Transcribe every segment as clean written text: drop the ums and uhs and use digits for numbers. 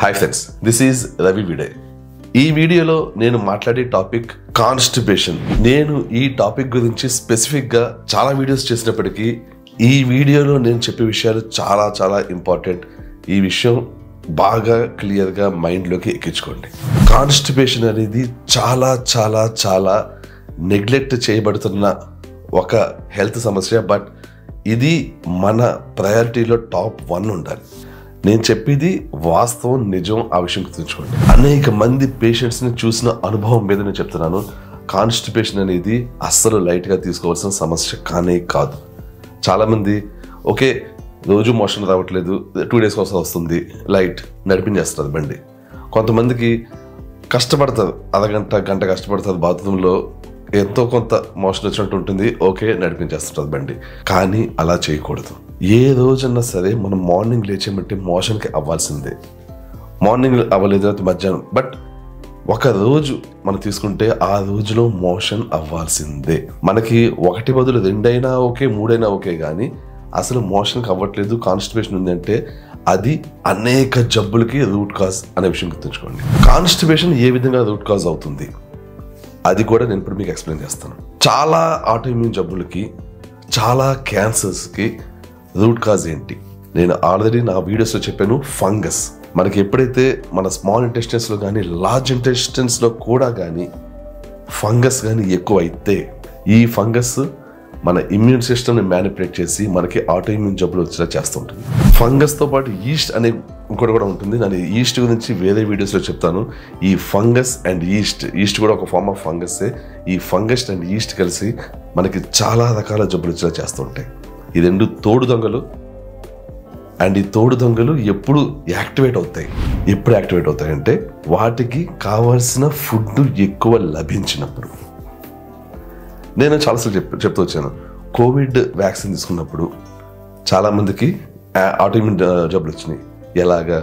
Hi friends, this is Ravi విడే. ఈ వీడియోలో నేను మాట్లాడే టాపిక్ కాన్స్టిపేషన్. నేను ఈ టాపిక్ గురించి స్పెసిఫిక్గా చాలా వీడియోస్ చేసినప్పటికీ ఈ వీడియోలో నేను చెప్పే విషయాలు చాలా చాలా ఇంపార్టెంట్. ఈ విషయం బాగా క్లియర్గా మైండ్లోకి ఎక్కించుకోండి. కాన్స్టిపేషన్ అనేది చాలా చాలా చాలా నెగ్లెక్ట్ చేయబడుతున్న ఒక హెల్త్ సమస్య. బట్ ఇది మన ప్రయారిటీలో టాప్ 1 ఉండాలి. నేను చెప్పేది వాస్తవం, నిజం. ఆ విషయం గుర్తుంచుకోండి. అనేక మంది పేషెంట్స్ని చూసిన అనుభవం మీద నేను చెప్తున్నాను. కాన్స్టిపేషన్ అనేది అస్సలు లైట్గా తీసుకోవాల్సిన సమస్య కానే కాదు. చాలామంది ఓకే రోజు మోషన్ రావట్లేదు, 2 days కోసం వస్తుంది, లైట్ నడిపించేస్తుంది బండి. కొంతమందికి కష్టపడతారు, గంట కష్టపడుతుంది, బాత్రూంలో ఎంతో కొంత మోషన్ వచ్చినట్టు ఉంటుంది, ఓకే నడిపించేస్తుంది బండి. కానీ అలా చేయకూడదు. ఏ రోజన్నా సరే మనం మార్నింగ్ లేచామంటే మోషన్కి అవ్వాల్సిందే. మార్నింగ్ అవ్వలేదు మధ్యాహ్నం, బట్ ఒక రోజు మనం తీసుకుంటే ఆ రోజులో మోషన్ అవ్వాల్సిందే. మనకి 1 బదులు 2 అయినా ఓకే, 3 అయినా ఓకే, కానీ అసలు మోషన్కి అవ్వట్లేదు, కాన్స్టిపేషన్ ఉంది అంటే అది అనేక జబ్బులకి రూట్ కాజ్ అనే విషయం గుర్తుంచుకోండి. కాన్స్టిపేషన్ ఏ విధంగా రూట్ కాజ్ అవుతుంది అది కూడా నేను ఇప్పుడు మీకు ఎక్స్ప్లెయిన్ చేస్తాను. చాలా ఆటోఇమ్యూన్ జబ్బులకి, చాలా క్యాన్సర్స్కి రూట్ కాజ్ ఏంటి? నేను ఆల్రెడీ నా వీడియోస్లో చెప్పాను. ఫంగస్. మనకి ఎప్పుడైతే మన స్మాల్ ఇంటెస్టైన్స్లో కానీ లార్జ్ ఇంటెస్టైన్స్లో కూడా కానీ ఫంగస్ కానీ ఎక్కువ అయితే ఈ ఫంగస్ మన ఇమ్యూన్ సిస్టమ్ని మ్యానిపులేట్ చేసి మనకి ఆటోఇమ్యూన్ జబ్బులు వచ్చేలా చేస్తుంటుంది. ఫంగస్తో పాటు ఈస్ట్ అనే ఇంకోటి కూడా ఉంటుంది. నేను ఈస్ట్ గురించి వేరే వీడియోస్లో చెప్తాను. ఈ ఫంగస్ అండ్ ఈస్ట్ కూడా ఒక ఫార్మ్ ఆఫ్ ఫంగస్సే. ఈ ఫంగస్ అండ్ ఈస్ట్ కలిసి మనకి చాలా రకాల జబ్బులు వచ్చేలా చేస్తుంటాయి. ఈ 2 తోడు దొంగలు. అండ్ ఈ తోడు దొంగలు ఎప్పుడు యాక్టివేట్ అవుతాయి? ఎప్పుడు యాక్టివేట్ అవుతాయంటే వాటికి కావాల్సిన ఫుడ్ ఎక్కువ లభించినప్పుడు. నేను చాలాసార్లు చెప్తూ వచ్చాను. కోవిడ్ వ్యాక్సిన్ తీసుకున్నప్పుడు చాలామందికి ఆటోఇమ్యూన్ జబ్బులు వచ్చినాయి. ఎలాగా?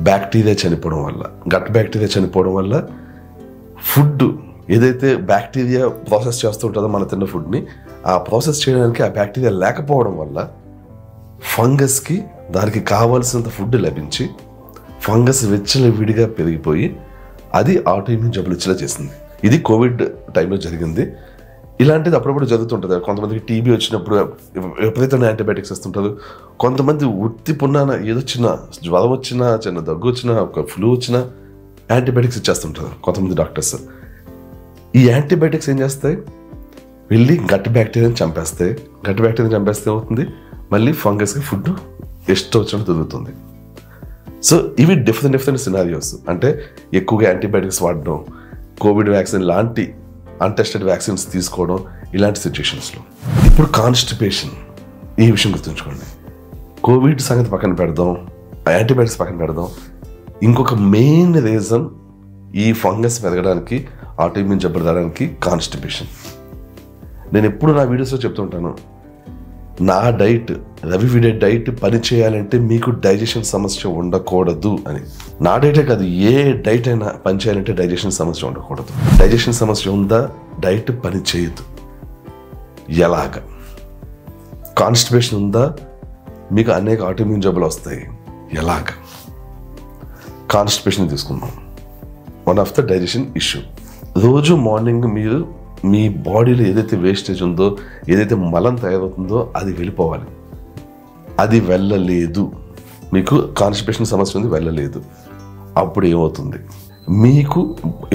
బ్యాక్టీరియా చనిపోవడం వల్ల, గట్ బ్యాక్టీరియా చనిపోవడం వల్ల ఫుడ్ ఏదైతే బ్యాక్టీరియా ప్రాసెస్ చేస్తూ ఉంటుందో మన తిన్న ఫుడ్ని, ఆ ప్రాసెస్ చేయడానికి ఆ బ్యాక్టీరియా లేకపోవడం వల్ల ఫంగస్కి దానికి కావాల్సినంత ఫుడ్ లభించి ఫంగస్ విడిగా పెరిగిపోయి అది ఆటోఇమ్యూన్ జబ్బులు వచ్చేలా చేసింది. ఇది కోవిడ్ టైంలో జరిగింది. ఇలాంటిది అప్పుడప్పుడు జరుగుతుంటుంది. కొంతమందికి టీబీ వచ్చినప్పుడు విపరీతమైన యాంటీబయాటిక్స్ ఇస్తుంటారు. కొంతమంది ఉత్తి పున్నాన ఏదో చిన్న జ్వరం వచ్చినా, చిన్న దగ్గు వచ్చినా, ఒక ఫ్లూ వచ్చినా యాంటీబయాటిక్స్ ఇచ్చేస్తుంటారు కొంతమంది డాక్టర్స్. ఈ యాంటీబయాటిక్స్ ఏం చేస్తాయి? వెళ్ళి గట్ బ్యాక్టీరియాని చంపేస్తాయి. గట్ బ్యాక్టీరియాని చంపేస్తే అవుతుంది, మళ్ళీ ఫంగస్కి ఫుడ్ ఇష్టం వచ్చినట్టు దొరుకుతుంది. సో ఇవి డిఫరెంట్ సినారియోస్. అంటే ఎక్కువగా యాంటీబయాటిక్స్ వాడడం, కోవిడ్ వ్యాక్సిన్ లాంటి అన్టెస్టెడ్ వ్యాక్సిన్స్ తీసుకోవడం, ఇలాంటి సిచ్యుయేషన్స్లో. ఇప్పుడు కాన్స్టిపేషన్, ఈ విషయం గుర్తుంచుకోండి. కోవిడ్ సంగతి పక్కన పెడదాం, యాంటీబయాటిక్స్ పక్కన పెడదాం. ఇంకొక మెయిన్ రీజన్ ఈ ఫంగస్ పెరగడానికి, ఆటోఇమ్యూన్ జబ్బులు రావడానికి కాన్స్టిపేషన్. నేను ఎప్పుడు నా వీడియోస్లో చెప్తుంటాను, నా డైట్, రవి విడే డైట్ పని చేయాలంటే మీకు డైజెషన్ సమస్య ఉండకూడదు అని. నా డైటే కాదు, ఏ డైట్ అయినా పని చేయాలంటే డైజెషన్ సమస్య ఉండకూడదు. డైజెషన్ సమస్య ఉందా, డైట్ పని చేయదు. ఎలాగా? కాన్స్టిపేషన్ ఉందా, మీకు అనేక ఆటోఇమ్యూన్ జబ్బులు వస్తాయి. ఎలాగా? కాన్స్టిపేషన్ తీసుకుందాం. One of the digestion issue. రోజు మార్నింగ్ మీరు మీ బాడీలో ఏదైతే వేస్టేజ్ ఉందో, ఏదైతే మలం తయారవుతుందో అది వెళ్ళిపోవాలి. అది వెళ్ళలేదు, మీకు కాన్స్టిపేషన్ సమస్య ఉంది, వెళ్ళలేదు. అప్పుడు ఏమవుతుంది? మీకు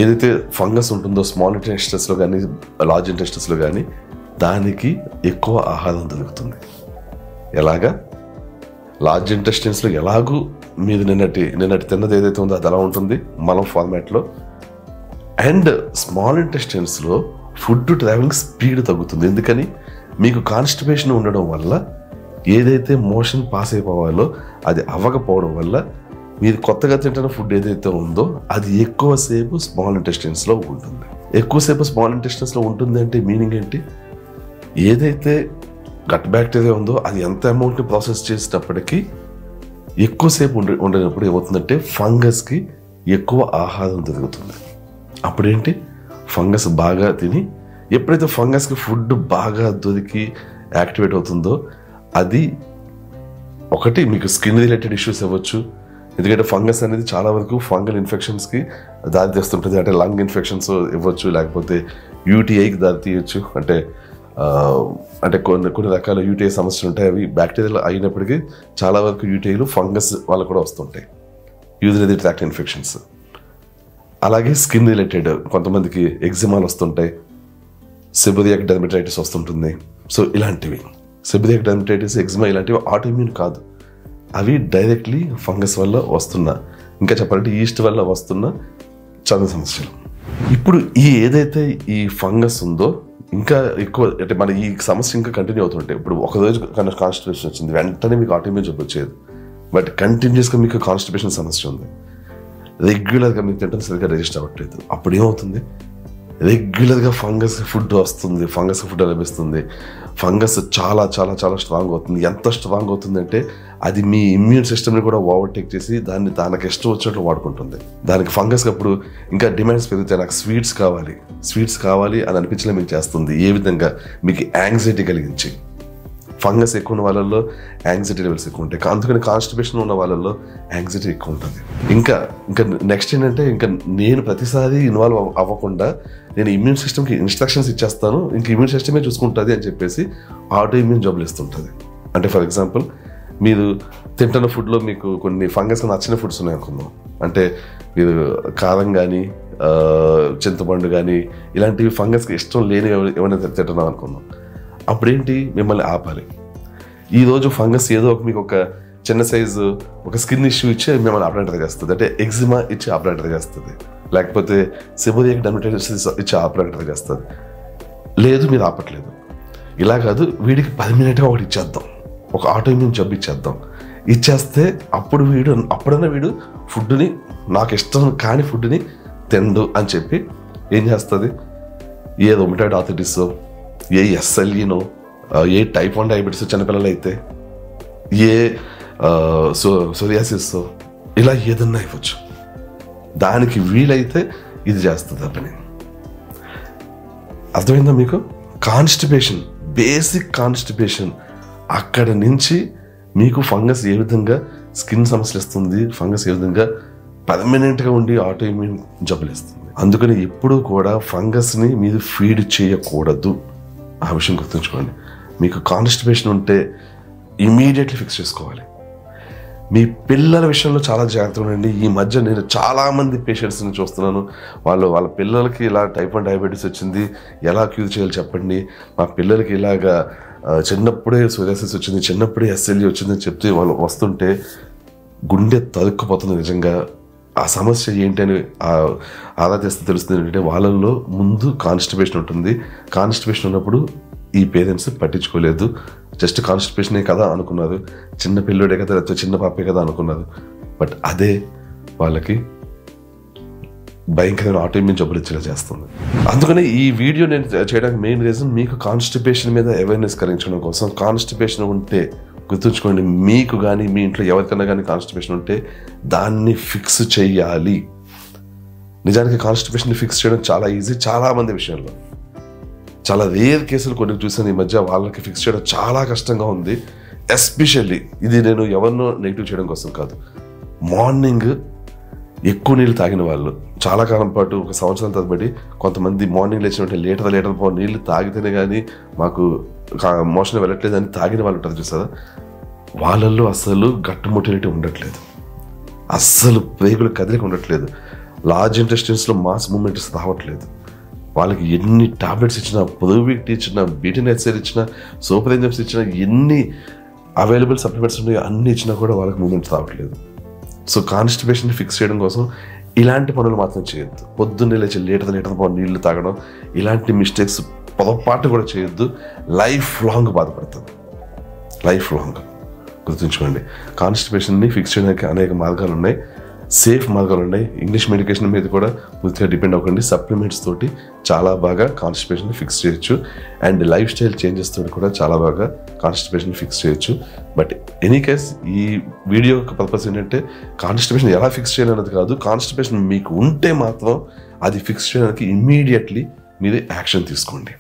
ఏదైతే ఫంగస్ ఉంటుందో స్మాల్ ఇంటెస్టైన్స్లో కానీ లార్జ్ ఇంటెస్టైన్స్లో కానీ దానికి ఎక్కువ ఆహారం దొరుకుతుంది. ఎలాగా? లార్జ్ ఇంటెస్టైన్స్లో ఎలాగూ మీరు నిన్నటి తిన్నది ఏదైతే ఉందో అది అలా ఉంటుంది మలం ఫార్మాట్లో. అండ్ స్మాల్ ఇంటెస్టైన్స్లో ఫుడ్ ట్రావెలింగ్ స్పీడ్ తగ్గుతుంది. ఎందుకని? మీకు కాన్స్టిపేషన్ ఉండడం వల్ల ఏదైతే మోషన్ పాస్ అయిపోవాలో అది అవ్వకపోవడం వల్ల మీరు కొత్తగా తింటున్న ఫుడ్ ఏదైతే ఉందో అది ఎక్కువసేపు స్మాల్ ఇంటెస్టైన్స్లో ఉంటుంది. ఎక్కువసేపు స్మాల్ ఇంటెస్టైన్స్లో ఉంటుంది అంటే మీనింగ్ ఏంటి? ఏదైతే గట్ బ్యాక్టీరియా ఉందో అది ఎంత అమౌంట్ని ప్రాసెస్ చేసినప్పటికీ ఎక్కువసేపు ఉండేటప్పుడు ఏమవుతుందంటే ఫంగస్కి ఎక్కువ ఆహారం దొరుకుతుంది. అప్పుడేంటి? ఫంగస్ బాగా తిని, ఎప్పుడైతే ఫంగస్కి ఫుడ్ బాగా దొరికి యాక్టివేట్ అవుతుందో అది ఒకటి మీకు స్కిన్ రిలేటెడ్ ఇష్యూస్ అవ్వచ్చు, ఎందుకంటే ఫంగస్ అనేది చాలా వరకు ఫంగల్ ఇన్ఫెక్షన్స్కి దారి తీస్తుంటుంది. అంటే లంగ్ ఇన్ఫెక్షన్స్ ఇవ్వచ్చు, లేకపోతే యూటీఐకి దారి తీయచ్చు. అంటే కొన్ని రకాల యూటీఐ సమస్యలు ఉంటాయి. అవి బ్యాక్టీరియల్ అయినప్పటికీ చాలా వరకు యూటీఐలు ఫంగస్ వల్ల కూడా వస్తుంటాయి, యూరినరీ ట్రాక్ట్ ఇన్ఫెక్షన్స్. అలాగే స్కిన్ రిలేటెడ్ కొంతమందికి ఎగ్జిమాలు వస్తుంటాయి, సెబోరియాక్ డెర్మటైటిస్ వస్తుంటుంది. సో ఇలాంటివి సెబోరియాక్ డెర్మటైటిస్, ఎగ్జిమా ఇలాంటివి ఆటోఇమ్యూన్ కాదు, అవి డైరెక్ట్లీ ఫంగస్ వల్ల వస్తున్న, ఇంకా చెప్పాలంటే ఈస్ట్ వల్ల వస్తున్న చర్మ సమస్యలు. ఇప్పుడు ఏదైతే ఈ ఫంగస్ ఉందో ఇంకా ఎక్కువ, అంటే మన ఈ సమస్య ఇంకా కంటిన్యూ అవుతుంటాయి. ఇప్పుడు ఒకరోజు కాన్స్టిపేషన్ వచ్చింది, వెంటనే మీకు ఆటోఇమ్యూన్ జబ్బు వచ్చేది. బట్ కంటిన్యూస్గా మీకు కాన్స్టిపేషన్ సమస్య ఉంది, రెగ్యులర్గా మీకు తింటాం సరిగ్గా డైజెస్ట్ అవ్వట్లేదు. అప్పుడు ఏమవుతుంది, రెగ్యులర్గా ఫంగస్ ఫుడ్ వస్తుంది, ఫంగస్ ఫుడ్ లభిస్తుంది. ఫంగస్ చాలా చాలా చాలా స్ట్రాంగ్ అవుతుంది. ఎంత స్ట్రాంగ్ అవుతుందంటే అది మీ ఇమ్యూన్ సిస్టమ్ని కూడా ఓవర్టేక్ చేసి దానికి ఇష్టం వచ్చినట్లు వాడుకుంటుంది. దానికి ఫంగస్కి అప్పుడు ఇంకా డిమాండ్స్ పెరుగుతాయి. నాకు స్వీట్స్ కావాలి అని అనిపించలే మీకు చేస్తుంది. ఏ విధంగా మీకు యాంగ్జైటీ కలిగించి. ఫంగస్ ఎక్కువ ఉన్న వాళ్ళల్లో యాంగ్జైటీ లెవెల్స్ ఎక్కువ ఉంటాయి. అందుకని కాన్స్టిపేషన్ ఉన్న వాళ్ళల్లో యాంగ్జైటీ ఎక్కువ ఉంటుంది. ఇంకా నెక్స్ట్ ఏంటంటే, ఇంకా నేను ప్రతిసారి ఇన్వాల్వ్ అవ్వకుండా నేను ఇమ్యూన్ సిస్టమ్కి ఇన్స్ట్రక్షన్స్ ఇచ్చేస్తాను, ఇంక ఇమ్యూన్ సిస్టమే చూసుకుంటుంది అని చెప్పేసి ఆటో ఇమ్యూన్ జబ్బులు ఇస్తుంటుంది. అంటే ఫర్ ఎగ్జాంపుల్, మీరు తింటున్న ఫుడ్లో మీకు కొన్ని ఫంగస్ నచ్చిన ఫుడ్స్ ఉన్నాయి అనుకుందాం. అంటే మీరు కారం కానీ చింతపండు కానీ ఇలాంటివి ఫంగస్కి ఇష్టం లేని ఏమైనా తింటున్నాం అనుకుందాం. అప్పుడేంటి, మిమ్మల్ని ఆపాలి. ఈరోజు ఫంగస్ ఏదో మీకు ఒక చిన్న సైజు ఒక స్కిన్ ఇష్యూ ఇచ్చి మిమ్మల్ని ఆపరేటర్ చేస్తుంది. అంటే ఎగ్జిమా ఇచ్చి ఆపరేటర్ చేస్తుంది, లేకపోతే సెబోరియాక్ డెర్మటైటిస్ ఇచ్చి ఆపరేటర్ చేస్తుంది. లేదు, మీరు ఆపట్లేదు. ఇలా కాదు, వీడికి 10 మినిట్గా ఒకటి ఇచ్చేద్దాం, ఒక ఆటోఇమ్యూన్ జబ్బు ఇచ్చేస్తే అప్పుడన్నా వీడు ఫుడ్ని, నాకు ఇష్టం కాని ఫుడ్ని తిండు అని చెప్పి ఏం చేస్తుంది, ఏ రొమటాయిడ్ ఆర్థరైటిస్, ఏ ఎస్ఎల్ఈనో, ఏ టైప్ 1 డయాబెటీస్ చిన్నపిల్లలు అయితే, ఏ సోరియాసిస్, ఇలా ఏదన్నా ఇవ్వచ్చు. దానికి వీలైతే ఇది చేస్తుంది ఆ పని. అర్థమైందా మీకు? కాన్స్టిపేషన్, బేసిక్ కాన్స్టిపేషన్, అక్కడ నుంచి మీకు ఫంగస్ ఏ విధంగా స్కిన్ సమస్యలు ఇస్తుంది, ఫంగస్ ఏ విధంగా పర్మనెంట్గా ఉండి ఆటోఇమ్యూన్ జబ్బులు ఇస్తుంది. అందుకని ఎప్పుడూ కూడా ఫంగస్ని మీరు ఫీడ్ చేయకూడదు. ఆ విషయం గుర్తుంచుకోండి. మీకు కాన్స్టిపేషన్ ఉంటే ఇమీడియట్లీ ఫిక్స్ చేసుకోవాలి. మీ పిల్లల విషయంలో చాలా జాగ్రత్తగా ఉండండి. ఈ మధ్య నేను చాలామంది పేషెంట్స్ని చూస్తున్నాను, వాళ్ళ పిల్లలకి ఇలా టైప్ 1 డయాబెటీస్ వచ్చింది, ఎలా క్యూర్ చేయాలి చెప్పండి, మా పిల్లలకి ఇలాగా చిన్నప్పుడే సోరియాసిస్ వచ్చింది, చిన్నప్పుడే ఎస్ఎల్ఈ వచ్చిందని చెప్తే వాళ్ళు వస్తుంటే గుండె తరుక్కుపోతుంది. నిజంగా ఆ సమస్య ఏంటి అని ఆరా చేస్తే తెలుస్తుంది ఏంటంటే, వాళ్ళల్లో ముందు కాన్స్టిపేషన్ ఉంటుంది. కాన్స్టిపేషన్ ఉన్నప్పుడు ఈ పేరెంట్స్ పట్టించుకోలేదు, జస్ట్ కాన్స్టిపేషనే కదా అనుకున్నారు, చిన్న పిల్లోడే కదా, లేకపోతే చిన్న పాపే కదా అనుకున్నారు. బట్ అదే వాళ్ళకి భయంకరమైన ఆటోఇమ్యూన్ జబ్బులు ఇచ్చేలా చేస్తుంది. అందుకని ఈ వీడియో నేను చేయడానికి మెయిన్ రీజన్, మీకు కాన్స్టిపేషన్ మీద అవేర్నెస్ కలిగించడం కోసం. కాన్స్టిపేషన్ ఉంటే గుర్తుంచుకోండి, మీకు కానీ మీ ఇంట్లో ఎవరికైనా కానీ కాన్స్టిపేషన్ ఉంటే దాన్ని ఫిక్స్ చేయాలి. నిజానికి కాన్స్టిపేషన్ ఫిక్స్ చేయడం చాలా ఈజీ, చాలామంది విషయంలో. చాలా రేర్ కేసులు కొన్ని చూసాను ఈ మధ్య, వాళ్ళకి ఫిక్స్ చేయడం చాలా కష్టంగా ఉంది. ఎస్పెషల్లీ ఇది నేను ఎవరినో నెగిటివ్ చేయడం కోసం కాదు, మార్నింగ్ ఎక్కువ నీళ్ళు తాగిన వాళ్ళు, చాలా కాలం పాటు ఒక సంవత్సరం తరబడి కొంతమంది మార్నింగ్ లేచినట్టు లీటర్ పావు నీళ్ళు తాగితేనే కానీ మాకు మోషన్ వెళ్ళట్లేదని తాగిన వాళ్ళు ఉంటారు చూసారా, వాళ్ళల్లో అస్సలు గట్టు మొటిలిటీ ఉండట్లేదు, అస్సలు ప్రేగులు కదిలిక ఉండట్లేదు, లార్జ్ ఇంటెస్టైన్స్లో మాస్ మూమెంట్స్ రావట్లేదు. వాళ్ళకి ఎన్ని టాబ్లెట్స్ ఇచ్చినా, పొదువిక్టి ఇచ్చినా, బీటీఎన్హెచ్ఎల్ ఇచ్చినా, సూపర్ ఎంజైమ్స్ ఇచ్చినా, ఎన్ని అవైలబుల్ సప్లిమెంట్స్ ఉన్నాయో అన్ని ఇచ్చినా కూడా వాళ్ళకి మూమెంట్స్ రావట్లేదు. సో కాన్స్టిపేషన్ ఫిక్స్ చేయడం కోసం ఇలాంటి పనులు మాత్రం చేయొద్దు. పొద్దున్నే లేచి లీటర్ పావు నీళ్లు తాగడం, ఇలాంటి మిస్టేక్స్ పొరపాటు కూడా చేయొద్దు. లైఫ్ లాంగ్ బాధపడుతుంది, లైఫ్ లాంగ్. గుర్తుంచుకోండి, కాన్స్టిపేషన్ని ఫిక్స్ చేయడానికి అనేక మార్గాలు ఉన్నాయి, సేఫ్ మార్గాలు ఉన్నాయి. ఇంగ్లీష్ మెడికేషన్ మీద కూడా పూర్తిగా డిపెండ్ అవ్వకండి. సప్లిమెంట్స్ తోటి చాలా బాగా కాన్స్టిపేషన్ ఫిక్స్ చేయొచ్చు, అండ్ లైఫ్ స్టైల్ చేంజెస్ తోటి కూడా చాలా బాగా కాన్స్టిపేషన్ ఫిక్స్ చేయొచ్చు. బట్ ఎనీ కేస్, ఈ వీడియో యొక్క పర్పస్ ఏంటంటే కాన్స్టిపేషన్ ఎలా ఫిక్స్ చేయాలన్నది కాదు, కాన్స్టిపేషన్ మీకు ఉంటే మాత్రం అది ఫిక్స్ చేయడానికి ఇమ్మీడియట్లీ మీరు యాక్షన్ తీసుకోండి.